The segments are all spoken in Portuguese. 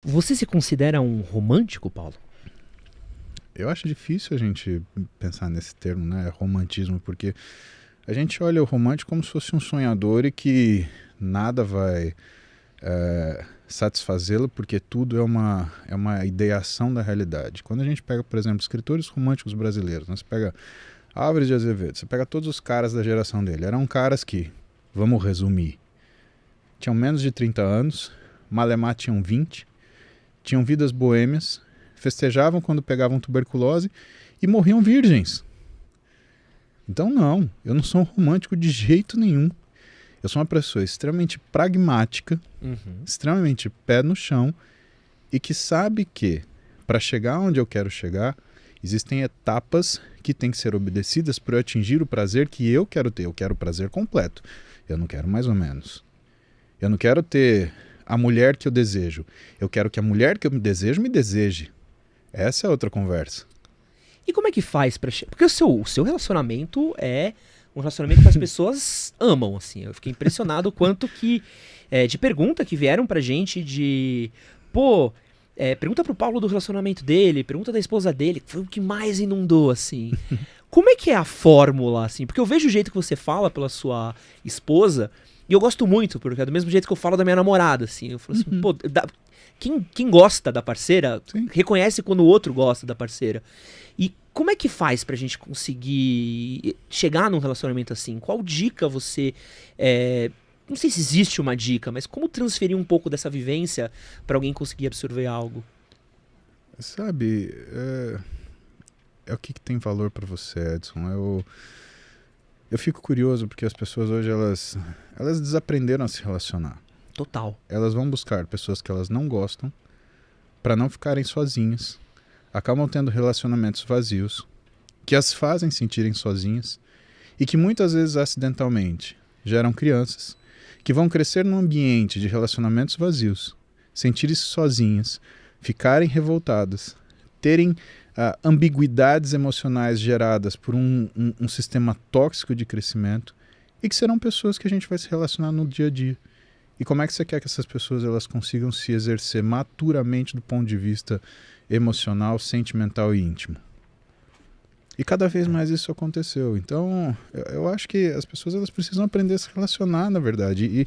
Você se considera um romântico, Paulo? Eu acho difícil a gente pensar nesse termo, né, romantismo, porque a gente olha o romântico como se fosse um sonhador e que nada vai satisfazê-lo, porque tudo é uma ideação da realidade. Quando a gente pega, por exemplo, escritores românticos brasileiros, né, você pega Álvares de Azevedo, você pega todos os caras da geração dele, eram caras que, vamos resumir, tinham menos de 30 anos, malemar tinham 20, tinham vidas boêmias, festejavam quando pegavam tuberculose e morriam virgens. Então não, eu não sou um romântico de jeito nenhum. Eu sou uma pessoa extremamente pragmática, extremamente pé no chão e que sabe que para chegar onde eu quero chegar, existem etapas que têm que ser obedecidas para eu atingir o prazer que eu quero ter. Eu quero o prazer completo, eu não quero mais ou menos. Eu não quero ter a mulher que eu desejo, eu quero que a mulher que eu desejo me deseje. Essa é outra conversa. E como é que faz pra... Porque o seu relacionamento é um relacionamento que as pessoas amam, assim. Eu fiquei impressionado o quanto que... de pergunta que vieram pra gente de... Pô, pergunta pro Paulo do relacionamento dele, pergunta da esposa dele, que foi o que mais inundou, assim. Como é que é a fórmula, assim? Porque eu vejo o jeito que você fala pela sua esposa, e eu gosto muito, porque é do mesmo jeito que eu falo da minha namorada, assim. Eu falo assim, pô, quem gosta da parceira, Sim. reconhece quando o outro gosta da parceira. E como é que faz pra gente conseguir chegar num relacionamento assim? Qual dica você... não sei se existe uma dica, mas como transferir um pouco dessa vivência pra alguém conseguir absorver algo? Sabe, é o que tem valor para você, Edson. Eu fico curioso porque as pessoas hoje elas desaprenderam a se relacionar. Total. Elas vão buscar pessoas que elas não gostam para não ficarem sozinhas. Acabam tendo relacionamentos vazios que as fazem sentirem sozinhas e que muitas vezes acidentalmente geram crianças que vão crescer num ambiente de relacionamentos vazios, sentirem-se sozinhas, ficarem revoltadas, terem ambiguidades emocionais geradas por um sistema tóxico de crescimento e que serão pessoas que a gente vai se relacionar no dia a dia. E como é que você quer que essas pessoas elas consigam se exercer maturamente do ponto de vista emocional, sentimental e íntimo? E cada vez mais isso aconteceu. Então, eu acho que as pessoas elas precisam aprender a se relacionar, na verdade.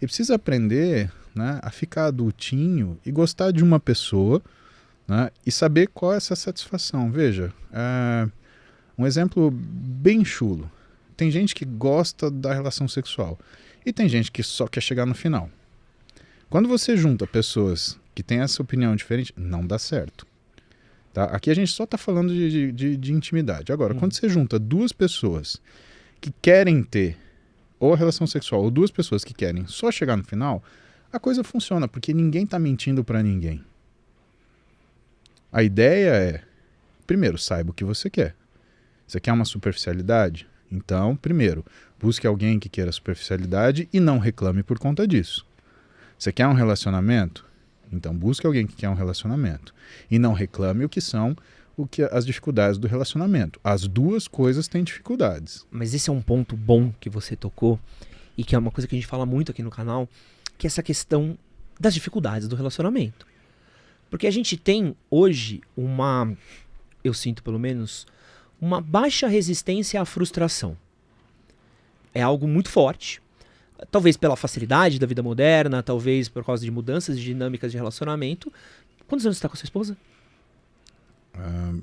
E precisa aprender, né, a ficar adultinho e gostar de uma pessoa, né, e saber qual é essa satisfação. Veja, um exemplo bem chulo. Tem gente que gosta da relação sexual e tem gente que só quer chegar no final. Quando você junta pessoas que têm essa opinião diferente, não dá certo. Tá? Aqui a gente só está falando de intimidade. Agora, quando você junta duas pessoas que querem ter ou a relação sexual ou duas pessoas que querem só chegar no final, a coisa funciona, porque ninguém está mentindo para ninguém. A ideia é, primeiro, saiba o que você quer. Você quer uma superficialidade? Então, primeiro, busque alguém que queira superficialidade e não reclame por conta disso. Você quer um relacionamento? Então, busque alguém que quer um relacionamento. E não reclame as dificuldades do relacionamento. As duas coisas têm dificuldades. Mas esse é um ponto bom que você tocou e que é uma coisa que a gente fala muito aqui no canal, que é essa questão das dificuldades do relacionamento. Porque a gente tem hoje eu sinto pelo menos, uma baixa resistência à frustração. É algo muito forte. Talvez pela facilidade da vida moderna, talvez por causa de mudanças de dinâmicas de relacionamento. Quantos anos você está com a sua esposa?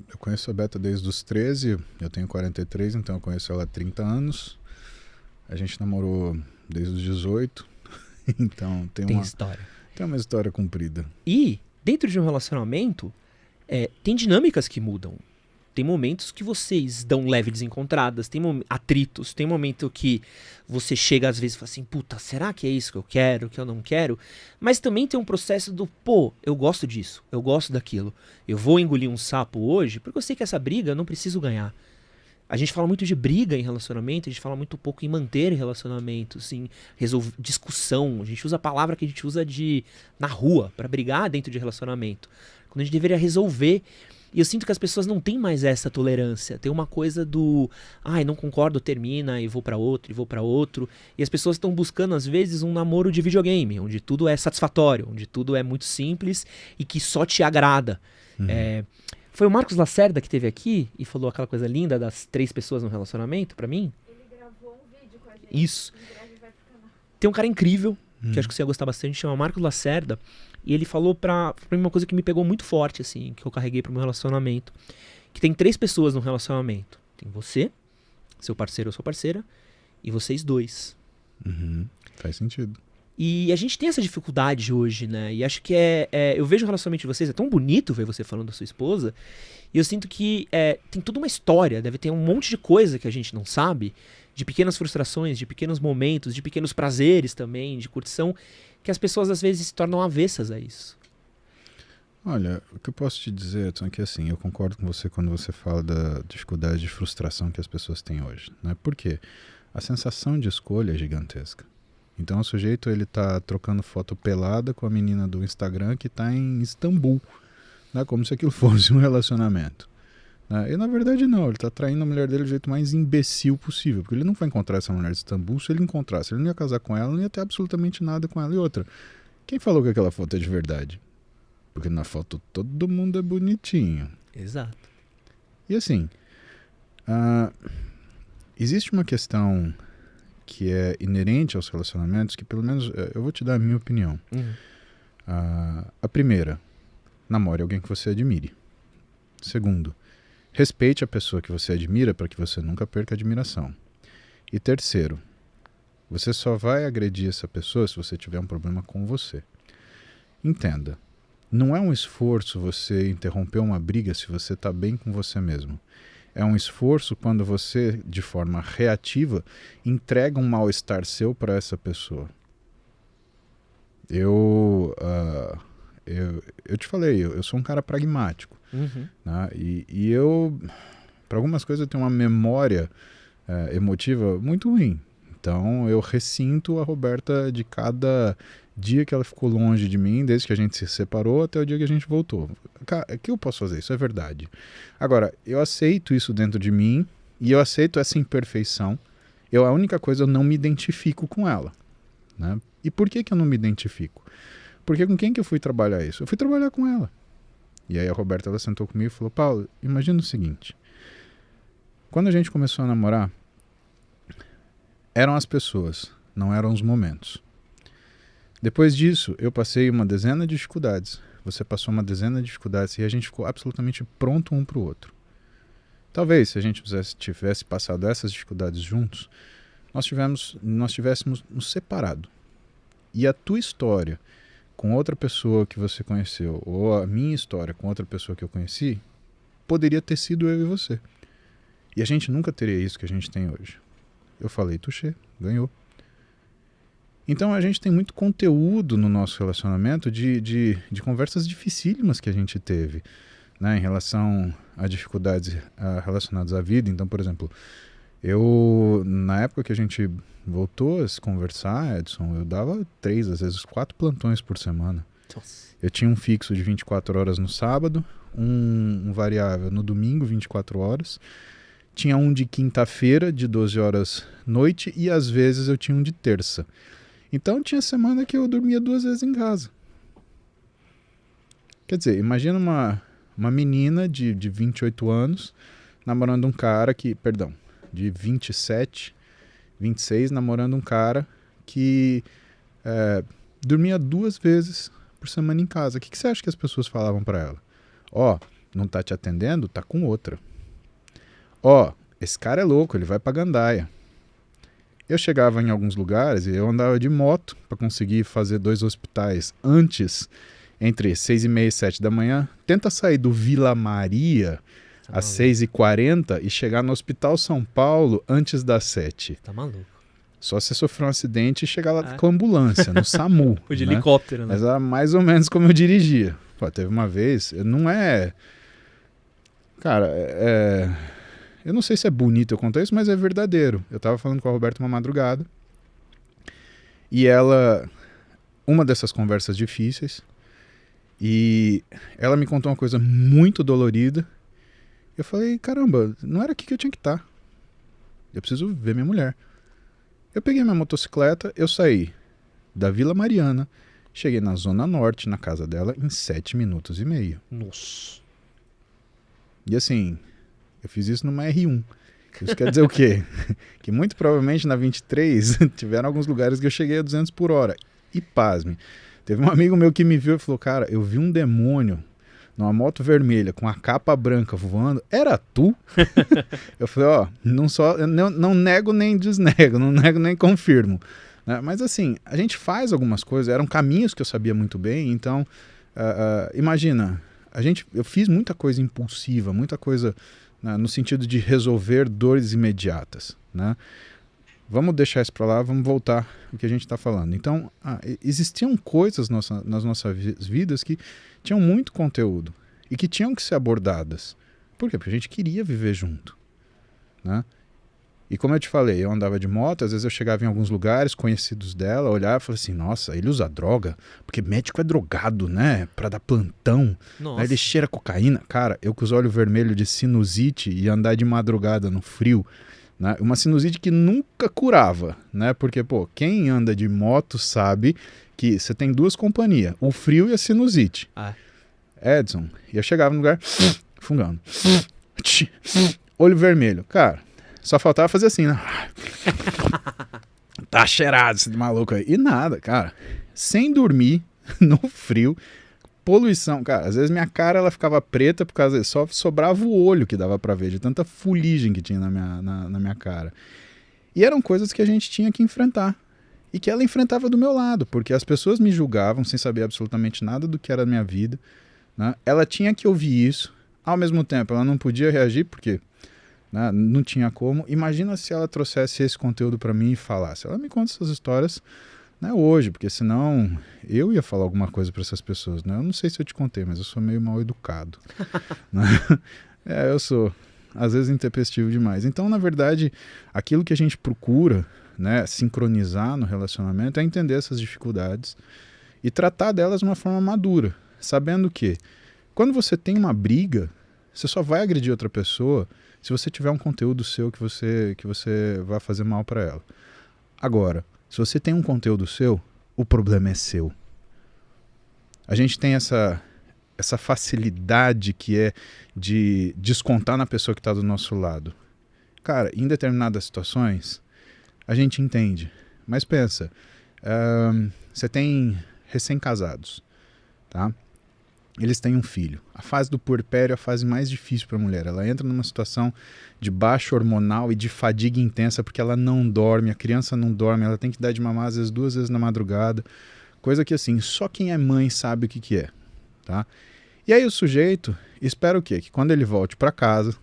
Eu conheço a Beta desde os 13, eu tenho 43, então eu conheço ela há 30 anos. A gente namorou desde os 18, então tem história. Tem uma história comprida. E, dentro de um relacionamento, tem dinâmicas que mudam. Tem momentos que vocês dão leve desencontradas, tem atritos, tem momento que você chega às vezes e fala assim, puta, será que é isso que eu quero, que eu não quero? Mas também tem um processo do, pô, eu gosto disso, eu gosto daquilo. Eu vou engolir um sapo hoje porque eu sei que essa briga eu não preciso ganhar. A gente fala muito de briga em relacionamento, a gente fala muito pouco em manter relacionamentos, em resolver discussão. A gente usa a palavra que a gente usa na rua, pra brigar dentro de relacionamento. Quando a gente deveria resolver. E eu sinto que as pessoas não têm mais essa tolerância. Tem uma coisa do, ai, não concordo, termina, e vou pra outro, e vou pra outro. E as pessoas estão buscando, às vezes, um namoro de videogame, onde tudo é satisfatório, onde tudo é muito simples e que só te agrada. Foi o Marcos Lacerda que teve aqui e falou aquela coisa linda das 3 pessoas no relacionamento pra mim? Ele gravou um vídeo com a gente. Isso. Em breve vai pro canal. Tem um cara incrível, que acho que você ia gostar bastante, chama Marcos Lacerda, e ele falou pra mim uma coisa que me pegou muito forte, assim, que eu carreguei pro meu relacionamento. Que tem 3 pessoas no relacionamento. Tem você, seu parceiro ou sua parceira, e vocês 2. Faz sentido. E a gente tem essa dificuldade hoje, né? E acho que eu vejo o relacionamento de vocês, é tão bonito ver você falando da sua esposa, e eu sinto que tem toda uma história, deve ter um monte de coisa que a gente não sabe, de pequenas frustrações, de pequenos momentos, de pequenos prazeres também, de curtição, que as pessoas às vezes se tornam avessas a isso. Olha, o que eu posso te dizer, Edson, é que assim, eu concordo com você quando você fala da dificuldade de frustração que as pessoas têm hoje, né? Por quê? A sensação de escolha é gigantesca. Então o sujeito, ele tá trocando foto pelada com a menina do Instagram que tá em Istambul, né? Como se aquilo fosse um relacionamento. Né? E na verdade não, ele tá traindo a mulher dele do jeito mais imbecil possível, porque ele não vai encontrar essa mulher de Istambul. Se ele encontrasse, ele não ia casar com ela, não ia ter absolutamente nada com ela. E outra, quem falou que aquela foto é de verdade? Porque na foto todo mundo é bonitinho. Exato. E assim, existe uma questão que é inerente aos relacionamentos, que pelo menos eu vou te dar a minha opinião. A primeira, namore alguém que você admire. Segundo, respeite a pessoa que você admira para que você nunca perca a admiração. E terceiro, você só vai agredir essa pessoa se você tiver um problema com você. Entenda, não é um esforço você interromper uma briga se você está bem com você mesmo. É um esforço quando você, de forma reativa, entrega um mal-estar seu para essa pessoa. Eu te falei, eu sou um cara pragmático. Né? E eu, para algumas coisas, eu tenho uma memória emotiva muito ruim. Então eu ressinto a Roberta de cada dia que ela ficou longe de mim, desde que a gente se separou até o dia que a gente voltou. Cara, o que eu posso fazer? Isso é verdade. Agora, eu aceito isso dentro de mim e eu aceito essa imperfeição. A única coisa, eu não me identifico com ela. Né? E por que eu não me identifico? Porque com quem que eu fui trabalhar isso? Eu fui trabalhar com ela. E aí a Roberta, ela sentou comigo e falou, Paulo, imagina o seguinte, quando a gente começou a namorar, eram as pessoas, não eram os momentos. Depois disso, eu passei uma dezena de dificuldades. Você passou uma dezena de dificuldades e a gente ficou absolutamente pronto um para o outro. Talvez, se a gente tivesse passado essas dificuldades juntos, nós tivéssemos nos separado. E a tua história com outra pessoa que você conheceu, ou a minha história com outra pessoa que eu conheci, poderia ter sido eu e você. E a gente nunca teria isso que a gente tem hoje. Eu falei, touché, ganhou. Então a gente tem muito conteúdo no nosso relacionamento de conversas dificílimas que a gente teve, né, em relação a dificuldades relacionadas à vida. Então, por exemplo, na época que a gente voltou a se conversar, Edson, eu dava 3, às vezes 4 plantões por semana. Nossa. Eu tinha um fixo de 24 horas no sábado, um variável no domingo, 24 horas. Tinha um de quinta-feira, de 12 horas noite, e às vezes eu tinha um de terça. Então tinha semana que eu dormia 2 vezes em casa. Quer dizer, imagina uma menina de 28 anos namorando um cara de 27, 26, namorando um cara que dormia 2 vezes por semana em casa. O que você acha que as pessoas falavam para ela? Não tá te atendendo? Tá com outra. Esse cara é louco, ele vai pra gandaia. Eu chegava em alguns lugares e eu andava de moto para conseguir fazer 2 hospitais antes, entre 6h30 e 7 da manhã. Tenta sair do Vila Maria às 6h40 e chegar no Hospital São Paulo antes das 7. Tá maluco. Só se sofrer um acidente e chegar lá com a ambulância, no SAMU. O de né? helicóptero, né? Mas era mais ou menos como eu dirigia. Teve uma vez, não é... Cara, eu não sei se é bonito eu contar isso, mas é verdadeiro. Eu tava falando com a Roberta uma madrugada e ela... Uma dessas conversas difíceis, E ela me contou uma coisa muito dolorida. Eu falei, caramba, não era aqui que eu tinha que estar. Eu preciso ver minha mulher. Eu peguei minha motocicleta, eu saí da Vila Mariana, cheguei na Zona Norte, na casa dela, em 7 minutos e meio. Nossa. E assim, eu fiz isso numa R1. Isso quer dizer o quê? Que muito provavelmente na 23 tiveram alguns lugares que eu cheguei a 200 por hora. E pasme, teve um amigo meu que me viu e falou, cara, eu vi um demônio numa moto vermelha com a capa branca voando. Era tu? Eu falei, ó, não nego nem desnego, não nego nem confirmo. Né? Mas assim, a gente faz algumas coisas, eram caminhos que eu sabia muito bem, então, imagina, eu fiz muita coisa impulsiva, muita coisa, né, no sentido de resolver dores imediatas, né? Vamos deixar isso para lá, vamos voltar ao que a gente está falando. Então, existiam coisas nas nossas vidas que tinham muito conteúdo e que tinham que ser abordadas. Por quê? Porque a gente queria viver junto, né? E como eu te falei, eu andava de moto, às vezes eu chegava em alguns lugares conhecidos dela, olhava e falava assim, nossa, ele usa droga, porque médico é drogado, né? Pra dar plantão. Nossa. Aí ele cheira cocaína. Cara, eu com os olhos vermelhos de sinusite e andar de madrugada no frio, né? Uma sinusite que nunca curava, né? Porque, pô, quem anda de moto sabe que você tem duas companhias, o frio e a sinusite. Edson, e eu chegava no lugar, fungando, olho vermelho, cara, só faltava fazer assim, né? Tá cheirado esse maluco aí. E nada, cara, sem dormir, no frio, poluição, cara, às vezes minha cara ela ficava preta por causa só sobrava o olho que dava pra ver, de tanta fuligem que tinha na minha cara. E eram coisas que a gente tinha que enfrentar. E que ela enfrentava do meu lado, porque as pessoas me julgavam sem saber absolutamente nada do que era a minha vida, né? Ela tinha que ouvir isso, ao mesmo tempo ela não podia reagir, porque, né, não tinha como. Imagina se ela trouxesse esse conteúdo pra mim e falasse. Ela me conta essas histórias, né, hoje, porque senão eu ia falar alguma coisa para essas pessoas, né? Eu não sei se eu te contei, mas eu sou meio mal educado. Né? Eu sou, às vezes, intempestivo demais. Então, na verdade, aquilo que a gente procura, né, sincronizar no relacionamento é entender essas dificuldades e tratar delas de uma forma madura, sabendo que quando você tem uma briga, você só vai agredir outra pessoa se você tiver um conteúdo seu que você vai fazer mal para ela. Agora, se você tem um conteúdo seu, o problema é seu. A gente tem essa facilidade que é de descontar na pessoa que está do nosso lado. Cara, em determinadas situações, a gente entende. Mas pensa, você tem recém-casados, tá? Eles têm um filho. A fase do puerpério é a fase mais difícil para a mulher. Ela entra numa situação de baixo hormonal e de fadiga intensa porque ela não dorme, a criança não dorme, ela tem que dar de mamar às vezes 2 vezes na madrugada. Coisa que assim, só quem é mãe sabe o que é, tá? E aí o sujeito espera o quê? Que quando ele volte para casa,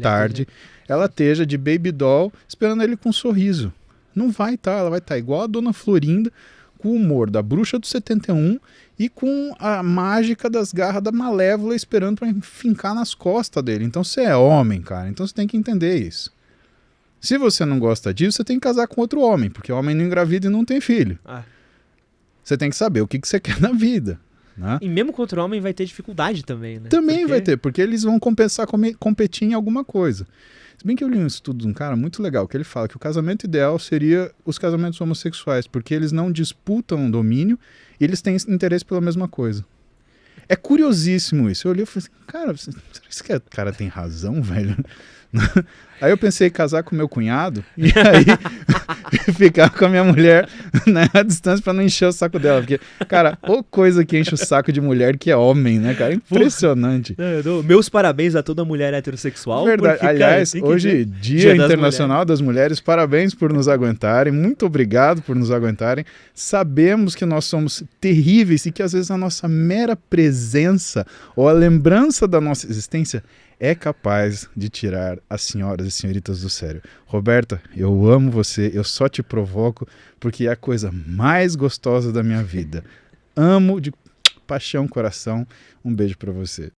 tarde, ela esteja de baby doll esperando ele com um sorriso. Não vai estar, ela vai estar igual a Dona Florinda, com o humor da bruxa do 71 e com a mágica das garras da Malévola esperando para fincar nas costas dele. Então você é homem, cara, então você tem que entender isso. Se você não gosta disso, você tem que casar com outro homem, porque o homem não engravida e não tem filho. Você tem que saber o que você quer na vida. Né? E mesmo com outro homem vai ter dificuldade também, né? Também vai ter, porque eles vão competir em alguma coisa. Se bem que eu li um estudo de um cara muito legal, que ele fala que o casamento ideal seria os casamentos homossexuais, porque eles não disputam domínio e eles têm interesse pela mesma coisa. É curiosíssimo isso. Eu olhei e falei assim, cara, será que o cara tem razão, velho? Aí eu pensei em casar com meu cunhado e aí ficar com a minha mulher, né, à distância pra não encher o saco dela. Porque, cara, ou coisa que enche o saco de mulher que é homem, né, cara? Impressionante. Meus parabéns a toda mulher heterossexual. Verdade. Porque, aliás, cara, hoje, Dia Internacional das Mulheres. Parabéns por nos aguentarem. Muito obrigado por nos aguentarem. Sabemos que nós somos terríveis e que às vezes a nossa mera presença ou a lembrança da nossa existência é capaz de tirar as senhoras e senhoritas do sério. Roberta, eu amo você, eu só te provoco porque é a coisa mais gostosa da minha vida. Amo de paixão, coração. Um beijo pra você.